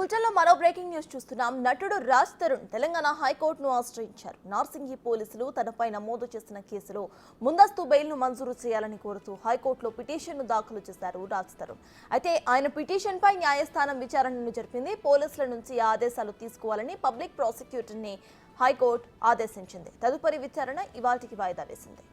బులెటిన్లో మరో breaking news చూస్తున్నాం. నటుడు రాజ్ తరుణ్ తెలంగాణ హైకోర్టును ఆశ్రయించారు. నార్సింగి పోలీసులు తనపై నమోదు చేసిన కేసులో ముందస్తు బెయిల్ను మంజూరు చేయాలని కోరుతూ హైకోర్టులో పిటిషన్ను దాఖలు చేశారు రాజ్ తరుణ్. అయితే ఆయన పిటిషన్పై న్యాయస్థానం విచారణను జరిపింది. పోలీసుల నుంచి ఆదేశాలు తీసుకోవాలని పబ్లిక్ ప్రాసిక్యూటర్ని హైకోర్టు ఆదేశించింది. తదుపరి విచారణ ఇవాళకి వాయిదా వేసింది.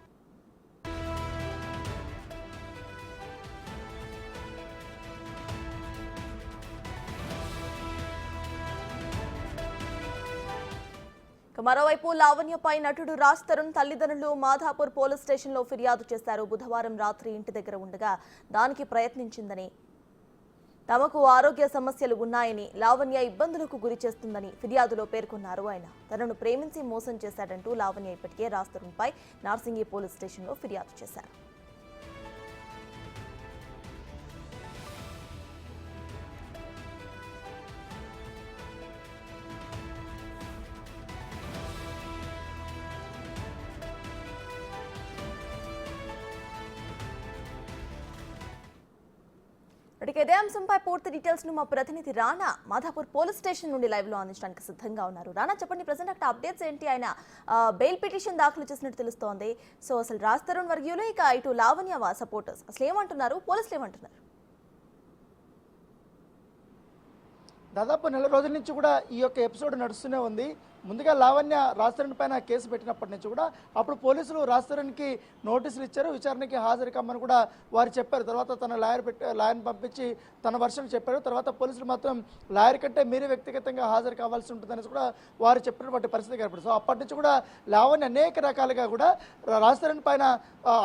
మరోవైపు లావణ్యపై నటుడు రాజ్ తరుణ్ తల్లిదండ్రులు మాధాపూర్ పోలీస్ స్టేషన్లో ఫిర్యాదు చేశారు. బుధవారం రాత్రి ఇంటి దగ్గర ఉండగా దానికి ప్రయత్నించిందని, తమకు ఆరోగ్య సమస్యలు ఉన్నాయని, లావణ్య ఇబ్బందులకు గురి చేస్తుందని ఫిర్యాదులో పేర్కొన్నారు. ఆయన తనను ప్రేమించి మోసం చేశాడంటూ లావణ్య ఇప్పటికే రాజ్ తరుణ్పై నార్సింగి పోలీస్ స్టేషన్లో ఫిర్యాదు చేశారు. ఇదే అంశంపై పూర్తి డీటెయిల్స్ ను మా ప్రతినిధి రానా మాధాపూర్ పోలీస్ స్టేషన్ నుండి లైవ్ లో అందించడానికి సిద్ధంగా ఉన్నారు. రానా, చెప్పండి, ప్రెసెంట్ అక్కడ అప్డేట్స్ ఏంటి? ఆయన బెయిల్ పిటిషన్ దాఖలు చేసినట్టు తెలుస్తోంది. సో అసలు రాజ్ తరుణ్ వర్గీయులు ఇక ఇటు లావణ్య సపోర్టర్స్ అసలు ఏమంటున్నారు, పోలీసులు ఏమంటున్నారు? దాదాపు నెల రోజుల నుంచి కూడా ఈ యొక్క ఎపిసోడ్ నడుస్తూనే ఉంది. ముందుగా లావణ్య రాజ్ తరుణ్ పైన కేసు పెట్టినప్పటి నుంచి కూడా అప్పుడు పోలీసులు రాజ్ తరుణ్కి నోటీసులు ఇచ్చారు, విచారణకి హాజరు కమ్మని కూడా వారు చెప్పారు. తర్వాత తన లాయర్ని పంపించి తన వర్షన్ చెప్పారు. తర్వాత పోలీసులు మాత్రం లాయర్ కంటే మీరే వ్యక్తిగతంగా హాజరు కావాల్సి ఉంటుందని కూడా వారు చెప్పినటువంటి పరిస్థితి ఏర్పడింది. సో అప్పటి నుంచి కూడా లావణ్య అనేక రకాలుగా కూడా రాజ్ తరుణ్ పైన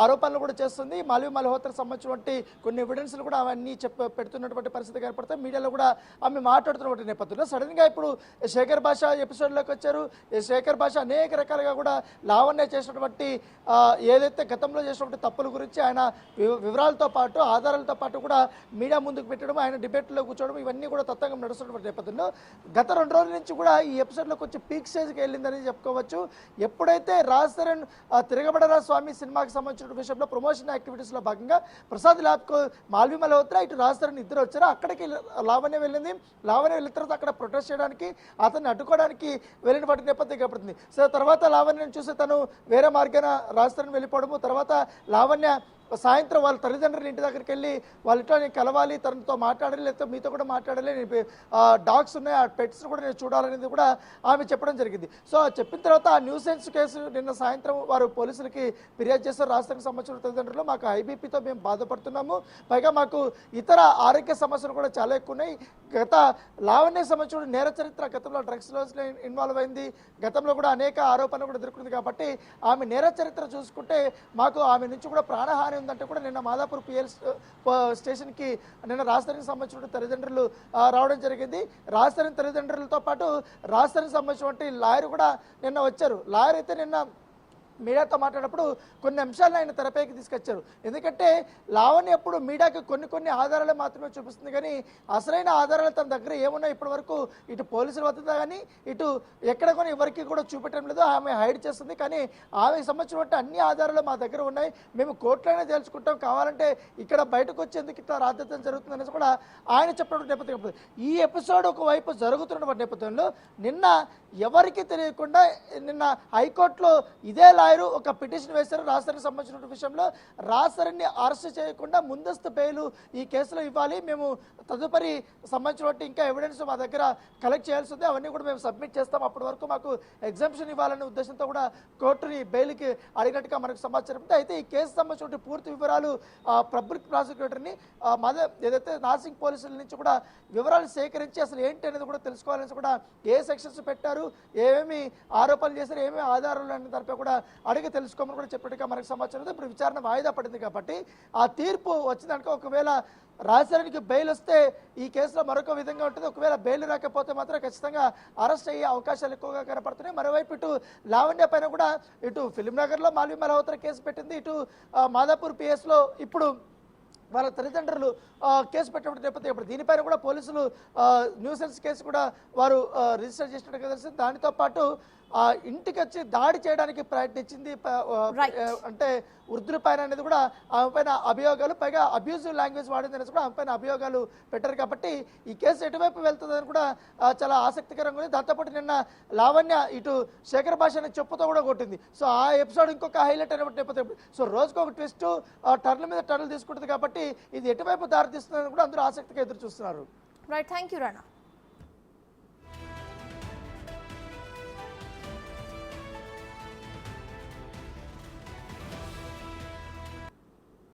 ఆరోపణలు కూడా చేస్తుంది. మాల్వి మల్హోత్రకు సంబంధించినటువంటి కొన్ని ఎవిడెన్స్లు కూడా అవన్నీ పెడుతున్నటువంటి పరిస్థితి ఏర్పడతాయి. మీడియాలో కూడా ఆమె మాట్లాడుతున్నటువంటి నేపథ్యంలో సడన్గా ఇప్పుడు శేఖర్ భాష ఎపిసోడ్లోకి వచ్చారు. శేఖర్ భాష అనేక రకాలుగా కూడా లావణ్య చేసినటువంటి ఏదైతే గతంలో చేసినటువంటి తప్పుల గురించి ఆయన వివరాలతో పాటు ఆధారాలతో పాటు కూడా మీడియా ముందుకు పెట్టడం, ఆయన డిబేట్లో కూర్చోవడం, ఇవన్నీ కూడా తత్వంగా నడుస్తున్నటువంటి నేపథ్యంలో గత 2 రోజుల నుంచి కూడా ఈ ఎపిసోడ్లో కొంచెం పీక్ స్టేజ్కి వెళ్ళిందని చెప్పుకోవచ్చు. ఎప్పుడైతే రాజ్ తరుణ్ తిరగబడరా స్వామి సినిమాకి సంబంధించిన విషయంలో ప్రమోషన్ యాక్టివిటీస్లో భాగంగా ప్రసాద్ ల్యాబ్కు మాల్వి మల్హోత్రా ఇటు రాజ్ తరుణ్ ఇద్దరు వచ్చారు. అక్కడికి లావణ్య వెళ్ళింది. లావణ్య వెళ్ళిన తర్వాత అక్కడ ప్రొటెస్ట్ చేయడానికి, అతన్ని అడ్డుకోవడానికి వెళ్ళిన వాటి నేపథ్యం ఏర్పడుతుంది. సో తర్వాత లావణ్యను చూసి తను వేరే మార్గాన రాజ్ తరుణ్ వెళ్ళిపోవడము, తర్వాత లావణ్య సాయంత్రం వాళ్ళ తల్లిదండ్రుల ఇంటి దగ్గరికి వెళ్ళి వాళ్ళ ఇంట్లో నేను కలవాలి, తనతో మాట్లాడాలి, లేకపోతే మీతో కూడా మాట్లాడాలి, డాగ్స్ ఉన్నాయి, ఆ పెట్స్ కూడా నేను చూడాలనేది కూడా ఆమె చెప్పడం జరిగింది. సో చెప్పిన తర్వాత ఆ న్యూసెన్స్ కేసు నిన్న సాయంత్రం వారు పోలీసులకి ఫిర్యాదు చేస్తారు. రాష్ట్రానికి సంబంధించిన తల్లిదండ్రులు మాకు ఐబీపీతో మేము బాధపడుతున్నాము, పైగా మాకు ఇతర ఆరోగ్య సమస్యలు కూడా చాలా ఎక్కువ ఉన్నాయి. గత లావణ్యకు సంబంధించిన నేర చరిత్ర, గతంలో డ్రగ్స్లో ఇన్వాల్వ్ అయింది, గతంలో కూడా అనేక ఆరోపణలు కూడా ఎదుర్కొంది. కాబట్టి ఆమె నేర చరిత్ర చూసుకుంటే మాకు ఆమె నుంచి కూడా ప్రాణహాని ఉందంటే కూడా నిన్న మాదాపూర్ పిఎల్ స్టేషన్కి నిన్న రాజ్ తరుణ్కి సంబంధించిన తల్లిదండ్రులు రావడం జరిగింది. రాజ్ తరుణ్ తల్లిదండ్రులతో పాటు రాజ్ తరుణ్కి సంబంధించినటువంటి లాయర్ కూడా నిన్న వచ్చారు. లాయర్ అయితే నిన్న మీడియాతో మాట్లాడినప్పుడు కొన్ని అంశాలను ఆయన తెరపైకి తీసుకొచ్చారు. ఎందుకంటే లావణ్య ఎప్పుడు మీడియాకి కొన్ని ఆధారాలు మాత్రమే చూపిస్తుంది, కానీ అసలైన ఆధారాలు తన దగ్గర ఏమున్నాయి ఇప్పటి వరకు ఇటు పోలీసుల వద్ద కానీ ఇటు ఎక్కడ కూడా ఎవరికి కూడా చూపెట్టడం లేదు. ఆమె హైడ్ చేస్తుంది. కానీ ఆమెకు సంబంధించినటువంటి అన్ని ఆధారాలు మా దగ్గర ఉన్నాయి, మేము కోర్టులోనే తెలుసుకుంటాం, కావాలంటే ఇక్కడ బయటకు వచ్చేందుకు ఇట్లా రాద్యతం జరుగుతుందనేసి కూడా ఆయన చెప్పడం నేపథ్యం. ఈ ఎపిసోడ్ ఒకవైపు జరుగుతున్న నేపథ్యంలో నిన్న ఎవరికి తెలియకుండా నిన్న హైకోర్టులో ఇదే లాయరు ఒక పిటిషన్ వేశారు రాజ్ తరుణ్కి సంబంధించిన విషయంలో. రాజ్ తరుణ్ని అరెస్ట్ చేయకుండా ముందస్తు బెయిల్ ఈ కేసులో ఇవ్వాలి, మేము తదుపరి సంబంధించినటువంటి ఇంకా ఎవిడెన్స్ మా దగ్గర కలెక్ట్ చేయాల్సి ఉంది, అవన్నీ కూడా మేము సబ్మిట్ చేస్తాం, అప్పటి వరకు మాకు ఎగ్జామ్షన్ ఇవ్వాలనే ఉద్దేశంతో కూడా కోర్టుని బెయిల్కి అడిగినట్టుగా మనకు సమాచారం ఉంది. అయితే ఈ కేసు సంబంధించిన పూర్తి వివరాలు పబ్లిక్ ప్రాసిక్యూటర్ని ఏదైతే నార్సింగ్ పోలీసుల నుంచి కూడా వివరాలు సేకరించి అసలు ఏంటి అనేది కూడా తెలుసుకోవాలని కూడా ఏ సెక్షన్స్ పెట్టారు, ఏమేమి ఆరోపణలు చేశారు, ఏమేమి ఆధారాలు అనే దానిపై కూడా అడిగి తెలుసుకోమని కూడా చెప్పినట్టుగా మనకు సమాచారం. ఇప్పుడు విచారణ వాయిదా పడింది కాబట్టి ఆ తీర్పు వచ్చిందనుకో ఒకవేళ రాజ్ తరుణ్కి బెయిల్ వస్తే ఈ కేసులో మరొక విధంగా ఉంటుంది, ఒకవేళ బెయిల్ రాకపోతే మాత్రం ఖచ్చితంగా అరెస్ట్ అయ్యే అవకాశాలు ఎక్కువగా కనపడుతున్నాయి. మరోవైపు ఇటు లావణ్య పైన కూడా ఇటు ఫిలింనగర్లో మాల్వి మల్హోత్రా కేసు పెట్టింది, ఇటు మాదాపూర్ పిఎస్లో ఇప్పుడు వాళ్ళ తల్లిదండ్రులు కేసు పెట్టినప్పుడు నేపథ్యం. ఇప్పుడు దీనిపైన కూడా పోలీసులు న్యూసెన్స్ కేసు కూడా వారు రిజిస్టర్ చేసినట్టుగా తెలిసింది. దానితో పాటు ఆ ఇంటికి వచ్చి దాడి చేయడానికి ప్రయత్నించింది. అంటే వృద్ధుల పైన అనేది కూడా ఆమె పైన అభియోగాలు, పైగా అబ్యూజివ్ లాంగ్వేజ్ వాడింది అనేసి కూడా ఆమె పైన అభియోగాలు పెట్టారు. కాబట్టి ఈ కేసు ఎటువైపు వెళ్తుందని కూడా చాలా ఆసక్తికరంగా ఉంది. దాంతోపాటు నిన్న లావణ్య ఇటు శేఖర్ భాషని చెప్పుతో కూడా కొట్టింది. సో ఆ ఎపిసోడ్ ఇంకొక హైలైట్ అయినప్పుడు నేపథ్యం. సో రోజుకు ఒక ట్విస్ట్, టర్న్ మీద టర్న్లు తీసుకుంటుంది. కాబట్టి ఇది ఎటువైపు దారి తీస్తుందని కూడా అందరూ ఆసక్తిగా ఎదురు చూస్తున్నారు. Right, thank you Rana.